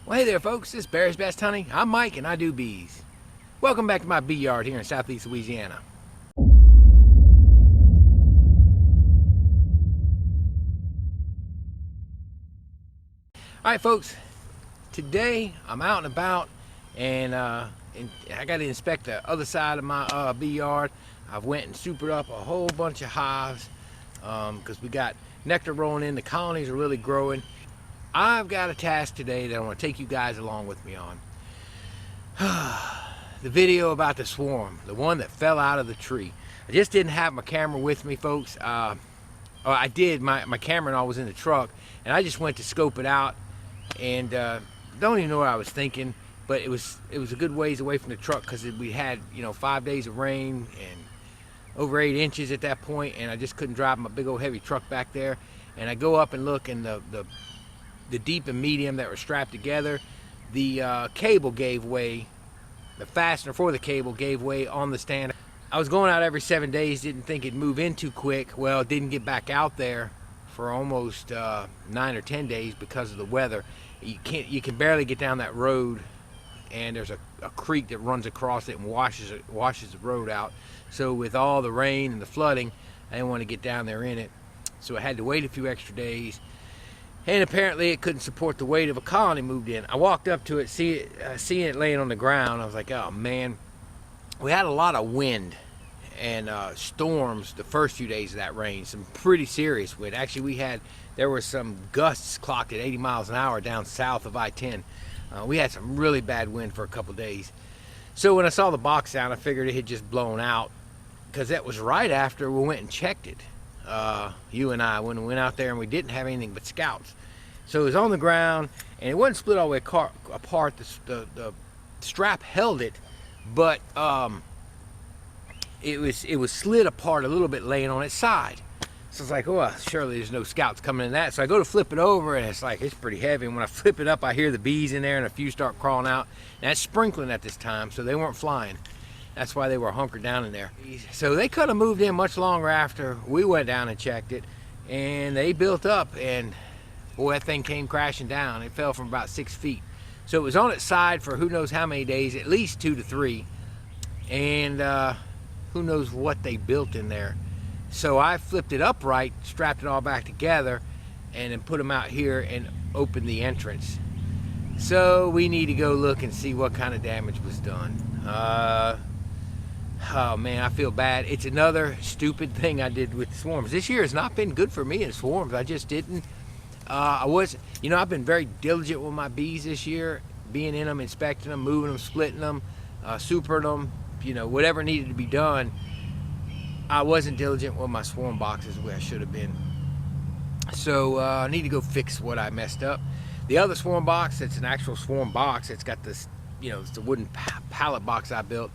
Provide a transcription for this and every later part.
Well, hey there folks, this is Barry's Best Honey. I'm Mike and I do bees. Welcome back to my bee yard here in southeast Louisiana. Alright folks, today I'm out and about and I got to inspect the other side of my bee yard. I've went and supered up a whole bunch of hives because we got nectar rolling in, the colonies are really growing. I've got a task today that I want to take you guys along with me on. The video about the swarm, the one that fell out of the tree. I just didn't have my camera with me, folks. I did, my camera and all was in the truck, and I just went to scope it out, and don't even know what I was thinking, but it was a good ways away from the truck because we had 5 days of rain and over 8 inches at that point, and I just couldn't drive my big old heavy truck back there. And I go up and look, and the deep and medium that were strapped together, the cable gave way. The fastener for the cable gave way on the stand. I was going out every 7 days, didn't think it'd move in too quick. Well, it didn't get back out there for almost 9 or 10 days because of the weather. You can barely get down that road, and there's a creek that runs across it and washes the road out. So with all the rain and the flooding, I didn't want to get down there in it. So I had to wait a few extra days. And apparently it couldn't support the weight of a colony moved in. I walked up to it, seeing it laying on the ground. I was like, oh man. We had a lot of wind and storms the first few days of that rain. Some pretty serious wind. Actually, there were some gusts clocked at 80 miles an hour down south of I-10. We had some really bad wind for a couple days. So when I saw the box down, I figured it had just blown out, because that was right after we went and checked it. You and I, when we went out there and we didn't have anything but scouts. So it was on the ground and it wasn't split all the way apart. The strap held it, but it was slid apart a little bit laying on its side. So it's like, oh, surely there's no scouts coming in that. So I go to flip it over and it's pretty heavy. And when I flip it up, I hear the bees in there and a few start crawling out. And that's sprinkling at this time, so they weren't flying. That's why they were hunkered down in there. So they could have moved in much longer after we went down and checked it, and they built up, and boy, that thing came crashing down. It fell from about 6 feet. So it was on its side for who knows how many days, at least 2 to 3, and who knows what they built in there. So I flipped it upright, strapped it all back together, and then put them out here and opened the entrance. So we need to go look and see what kind of damage was done. Oh man, I feel bad. It's another stupid thing I did with the swarms. This year has not been good for me in swarms. I just didn't. I've been very diligent with my bees this year, being in them, inspecting them, moving them, splitting them, supering them, whatever needed to be done. I wasn't diligent with my swarm boxes the way I should have been. So I need to go fix what I messed up. The other swarm box, it's an actual swarm box. It's got this, it's a wooden pallet box I built.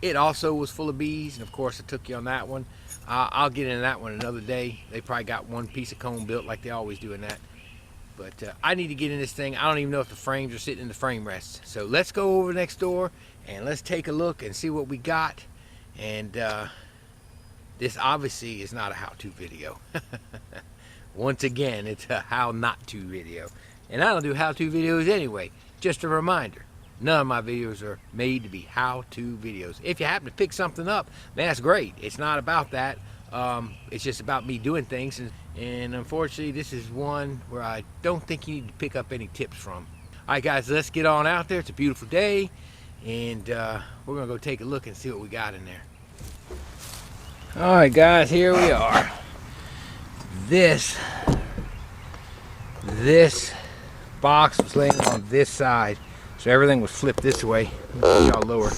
It also was full of bees, and of course I took you on that one. I'll get into that one another day. They probably got one piece of comb built like they always do in that. But I need to get in this thing. I don't even know if the frames are sitting in the frame rests. So let's go over next door and let's take a look and see what we got. And this obviously is not a how-to video. Once again, it's a how not to video. And I don't do how-to videos anyway. Just a reminder. None of my videos are made to be how-to videos. If you happen to pick something up, man, that's great. It's not about that. It's just about me doing things. And unfortunately, this is one where I don't think you need to pick up any tips from. All right, guys, let's get on out there. It's a beautiful day. And we're going to go take a look and see what we got in there. All right, guys, here we are. This box was laying on this side. So everything was flipped this way. Let me put y'all lower.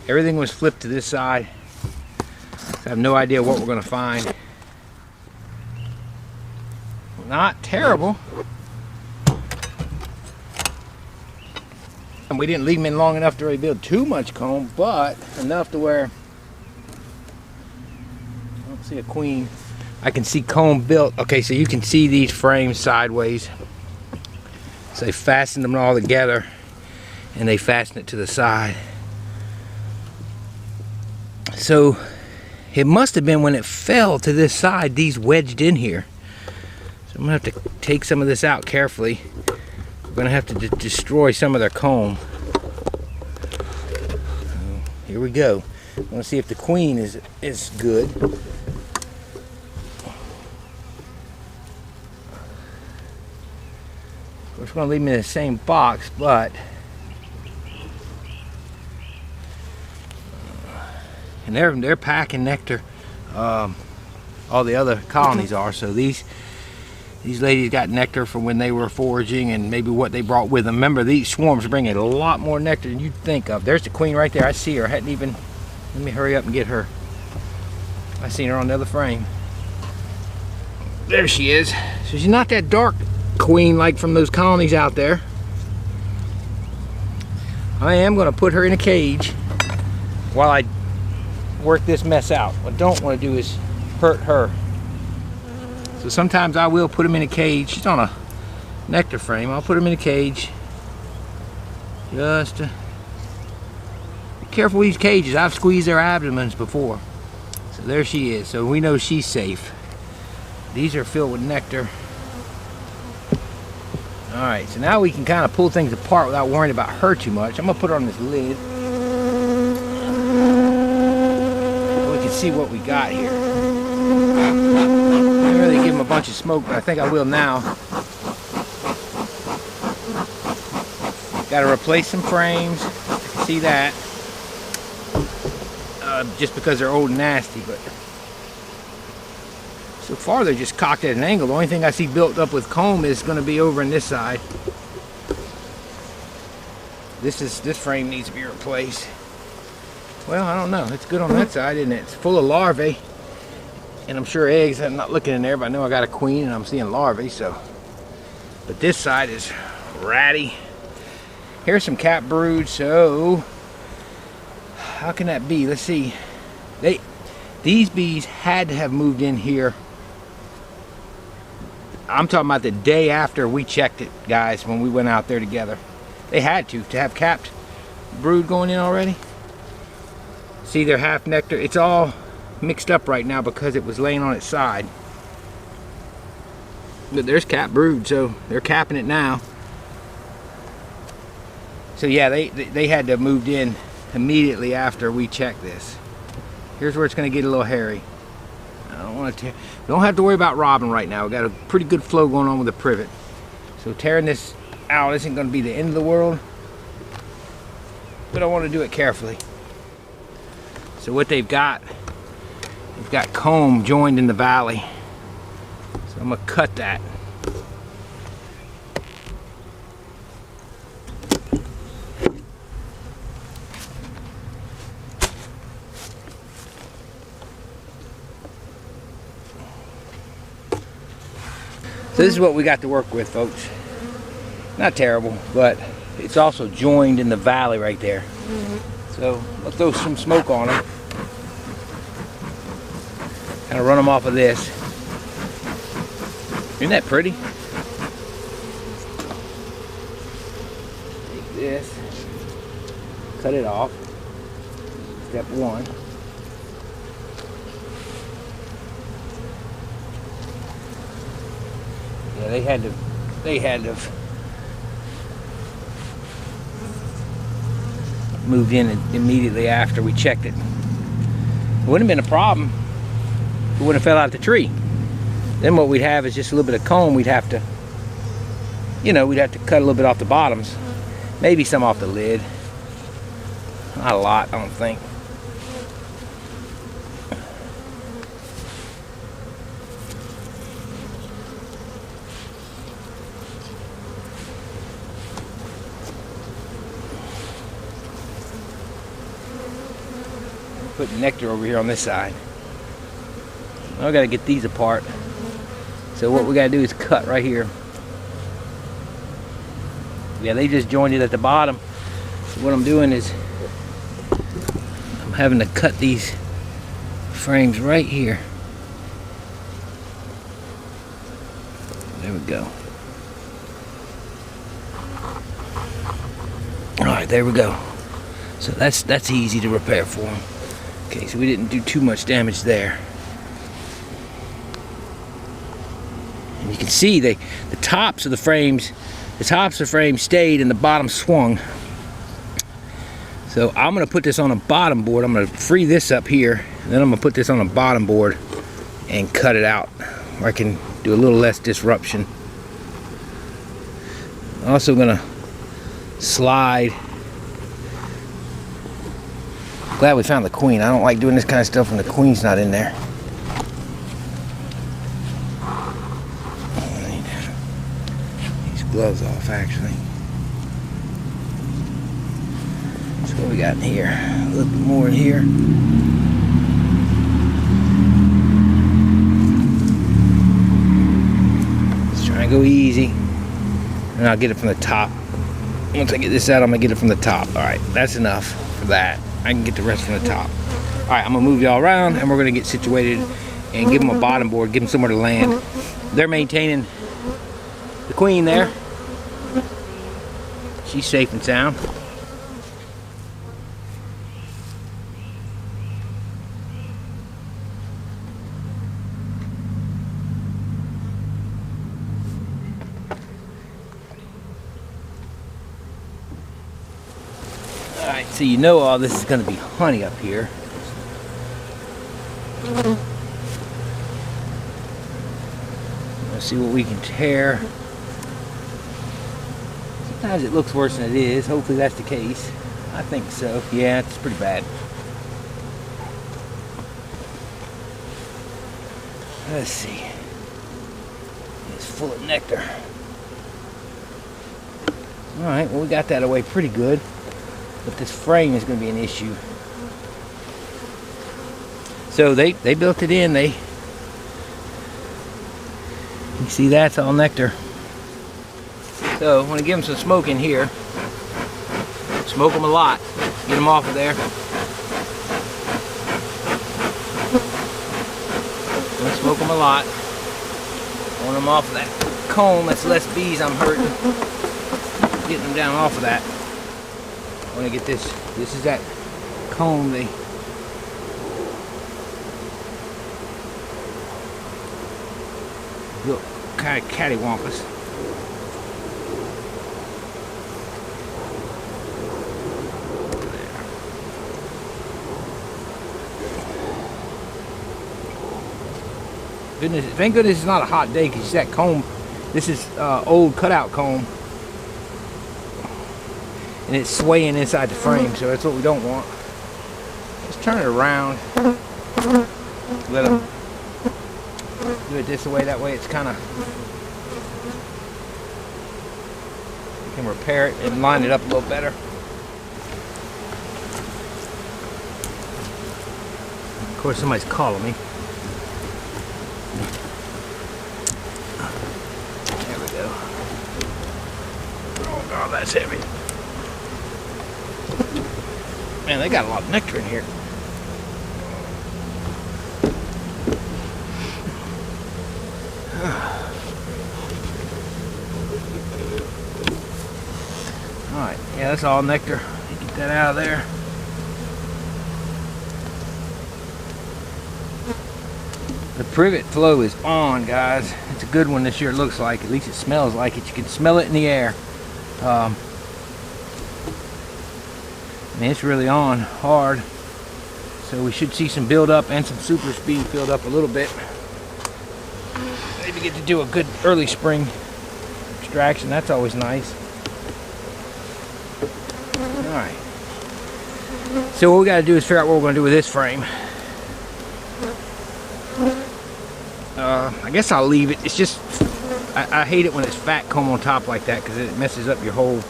Everything was flipped to this side. So I have no idea what we're going to find. Not terrible. And we didn't leave them in long enough to really build too much comb, but enough to where I don't see a queen. I can see comb built. Okay, so you can see these frames sideways. So they fastened them all together and they fastened it to the side. So it must have been when it fell to this side, these wedged in here. So I'm gonna have to take some of this out carefully. We're gonna have to destroy some of their comb. Here we go. I want to see if the queen is good. We're going to leave them in the same box, but and they're packing nectar. All the other colonies are. So these ladies got nectar from when they were foraging, and maybe what they brought with them. Remember, these swarms bring a lot more nectar than you'd think of. There's the queen right there. I see her. I hadn't even. Let me hurry up and get her. I seen her on the other frame. There she is. So she's not that dark queen like from those colonies out there. I am going to put her in a cage while I work this mess out. What I don't want to do is hurt her. So sometimes I will put them in a cage. She's on a nectar frame. I'll put them in a cage. Just be careful with these cages. I've squeezed their abdomens before. So there she is. So we know she's safe. These are filled with nectar. Alright, so now we can kind of pull things apart without worrying about her too much. I'm going to put her on this lid so we can see what we got here. I didn't really give them a bunch of smoke, but I think I will now. Got to replace some frames. I can see that. Just because they're old and nasty, but so far they're just cocked at an angle. The only thing I see built up with comb is going to be over on this side. This frame needs to be replaced. Well, I don't know. It's good on that side, isn't it? It's full of larvae, and I'm sure eggs. I'm not looking in there, but I know I got a queen and I'm seeing larvae. So, but this side is ratty. Here's some cap brood. So, how can that be? Let's see. These bees had to have moved in here. I'm talking about the day after we checked it, guys, when we went out there together. They had to have capped brood going in already. See, they're half nectar. It's all mixed up right now because it was laying on its side. But there's capped brood, so they're capping it now. So yeah, they had to have moved in immediately after we checked this. Here's where it's going to get a little hairy. I don't want to don't have to worry about robbing right now. We've got a pretty good flow going on with the privet. So tearing this out isn't going to be the end of the world. But I want to do it carefully. So what they've got comb joined in the valley. So I'm going to cut that. So this is what we got to work with, folks. Not terrible, but it's also joined in the valley right there. So let's throw some smoke on them. Kind of run them off of this. Isn't that pretty? Take this, cut it off. Step one. Yeah, they had to have moved in immediately after we checked it. It wouldn't have been a problem. It wouldn't have fell out the tree. Then what we'd have is just a little bit of comb. We'd have to, we'd have to cut a little bit off the bottoms. Maybe some off the lid. Not a lot, I don't think. Put nectar over here on this side. Now I gotta get these apart. So what we gotta do is cut right here. Yeah, they just joined it at the bottom. So what I'm doing is I'm having to cut these frames right here. There we go. All right, there we go. So that's easy to repair for them. Okay, so we didn't do too much damage there. And you can see the tops of the frames The tops of the frame stayed and the bottom swung. So I'm gonna put this on a bottom board. I'm gonna free this up here, and then I'm gonna put this on a bottom board and cut it out where I can do a little less disruption. Also gonna slide. Glad we found the queen. I don't like doing this kind of stuff when the queen's not in there. These gloves off, actually. So what we got in here? A little bit more in here. Let's try and go easy. And I'll get it from the top. Once I get this out, I'm gonna get it from the top. Alright, that's enough for that. I can get the rest from the top. Alright, I'm gonna move y'all around and we're gonna get situated and give them a bottom board, give them somewhere to land. They're maintaining the queen there. She's safe and sound. Alright, so you know all this is going to be honey up here. Let's see what we can tear. Sometimes it looks worse than it is. Hopefully that's the case. I think so. Yeah, it's pretty bad. Let's see. It's full of nectar. Alright, well we got that away pretty good. But this frame is going to be an issue. So they built it in. You see that's all nectar. So I want to give them some smoke in here. Smoke them a lot. Get them off of there. Smoke them a lot. Want them off of that comb. That's less bees I'm hurting. Getting them down off of that. I want to get this. This is that comb they look kind of cattywampus. Goodness, thank goodness it's not a hot day because that comb. This is old cutout comb. And it's swaying inside the frame, so that's what we don't want. Just turn it around. Let them do it this way. That way it's kind of... You can repair it and line it up a little better. Of course, somebody's calling me. There we go. Oh, God, that's heavy. Man, they got a lot of nectar in here. Alright, yeah, that's all nectar. Get that out of there. The privet flow is on, guys. It's a good one this year, it looks like. At least it smells like it. You can smell it in the air. And it's really on hard, so we should see some build up and some super speed filled up a little bit. Maybe get to do a good early spring extraction. That's always nice. All right. So what we got to do is figure out what we're going to do with this frame. I guess I'll leave it. It's just I hate it when it's fat comb on top like that because it messes up your whole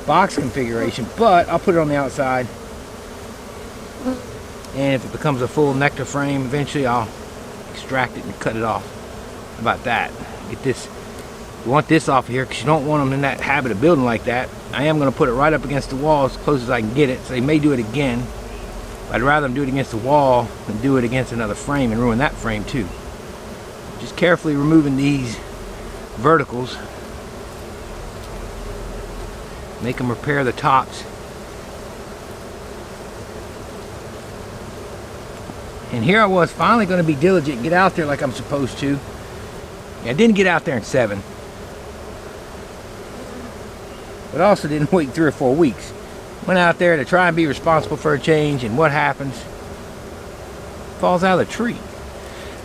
box configuration, but I'll put it on the outside, and if it becomes a full nectar frame eventually I'll extract it and cut it off. How about that? Get this. You want this off of here because you don't want them in that habit of building like that. I am going to put it right up against the wall as close as I can get it, so they may do it again. I'd rather them do it against the wall than do it against another frame and ruin that frame too. Just carefully removing these verticals. Make them repair the tops. And here I was finally going to be diligent, get out there like I'm supposed to, Yeah, I didn't get out there in 7. But also didn't wait 3 or 4 weeks. Went out there to try and be responsible for a change, and what happens? Falls out of the tree.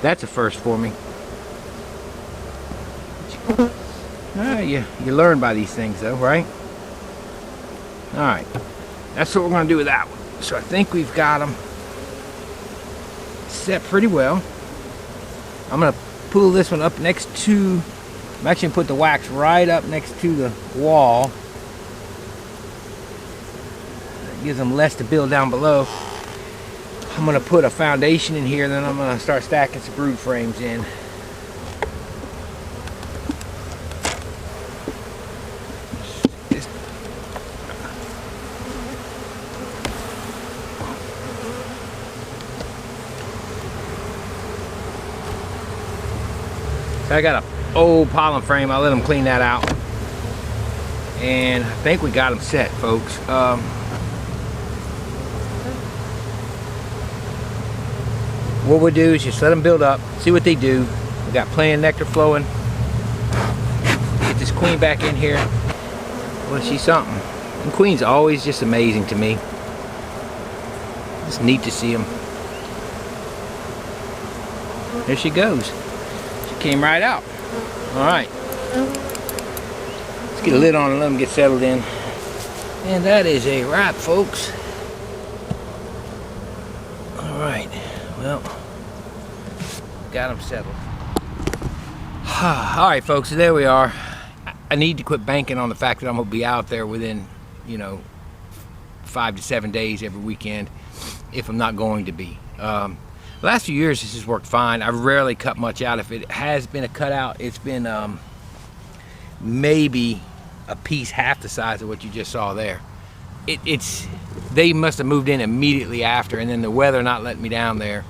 That's a first for me. You learn by these things though, right? Alright, that's what we're going to do with that one. So I think we've got them set pretty well. I'm going to pull this one up next to, I'm actually going to put the wax right up next to the wall. That gives them less to build down below. I'm going to put a foundation in here, then I'm going to start stacking some brood frames in. So I got an old pollen frame. I'll let them clean that out. And I think we got them set, folks. What we'll do is just let them build up, see what they do. We got plenty of nectar flowing. Get this queen back in here. Well, she's something. And queen's always just amazing to me. It's neat to see them. There she goes. Came right out. Alright. Let's get a lid on and let them get settled in. And that is a wrap, folks. Alright. Well, got them settled. Alright, folks, so there we are. I need to quit banking on the fact that I'm going to be out there within, 5 to 7 days every weekend, if I'm not going to be. The last few years this has worked fine. I've rarely cut much out. If it has been a cutout, it's been maybe a piece half the size of what you just saw there. They must have moved in immediately after, and then the weather not letting me down there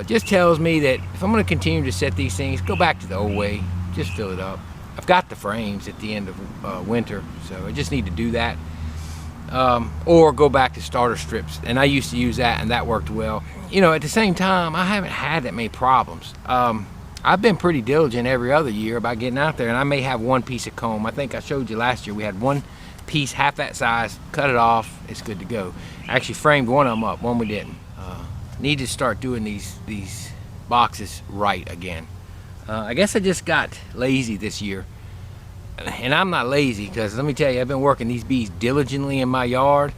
just tells me that if I'm going to continue to set these things, go back to the old way. Just fill it up. I've got the frames at the end of winter, so I just need to do that. Or go back to starter strips, and I used to use that, and that worked well. At the same time, I haven't had that many problems. I've been pretty diligent every other year about getting out there, and I may have one piece of comb. I think I showed you last year we had one piece half that size, cut it off, it's good to go. I actually framed one of them up, one we didn't. Need to start doing these boxes right again. I guess I just got lazy this year. And I'm not lazy, because let me tell you, I've been working these bees diligently in my yard.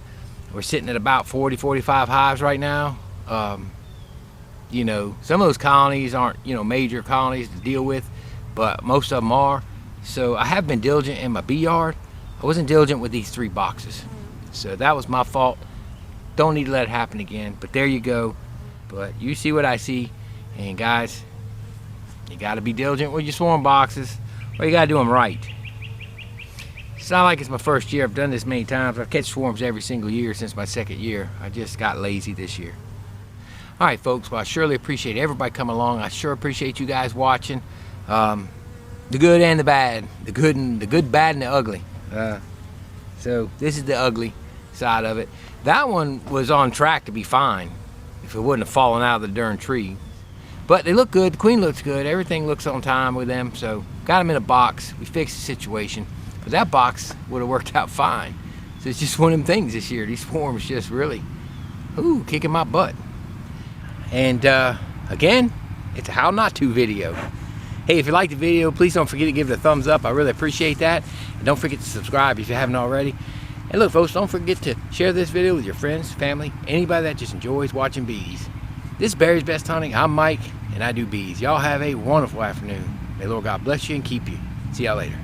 We're sitting at about 40, 45 hives right now. Some of those colonies aren't, major colonies to deal with, but most of them are. So I have been diligent in my bee yard. I wasn't diligent with these 3 boxes. So that was my fault. Don't need to let it happen again, but there you go. But you see what I see. And guys, you gotta be diligent with your swarm boxes, or you gotta do them right. It's not like it's my first year. I've done this many times. I've catch swarms every single year since my 2nd year. I just got lazy this year. All right, folks. Well, I surely appreciate everybody coming along. I sure appreciate you guys watching. The good and the bad. The good, bad, and the ugly. So this is the ugly side of it. That one was on track to be fine if it wouldn't have fallen out of the darn tree. But they look good. The queen looks good. Everything looks on time with them. So got them in a box. We fixed the situation. But that box would have worked out fine. So it's just one of them things this year. These swarms just really, kicking my butt. And again, it's a how not to video. Hey, if you like the video, please don't forget to give it a thumbs up. I really appreciate that. And don't forget to subscribe if you haven't already. And look, folks, don't forget to share this video with your friends, family, anybody that just enjoys watching bees. This is Barry's Best Hunting. I'm Mike, and I do bees. Y'all have a wonderful afternoon. May Lord God bless you and keep you. See y'all later.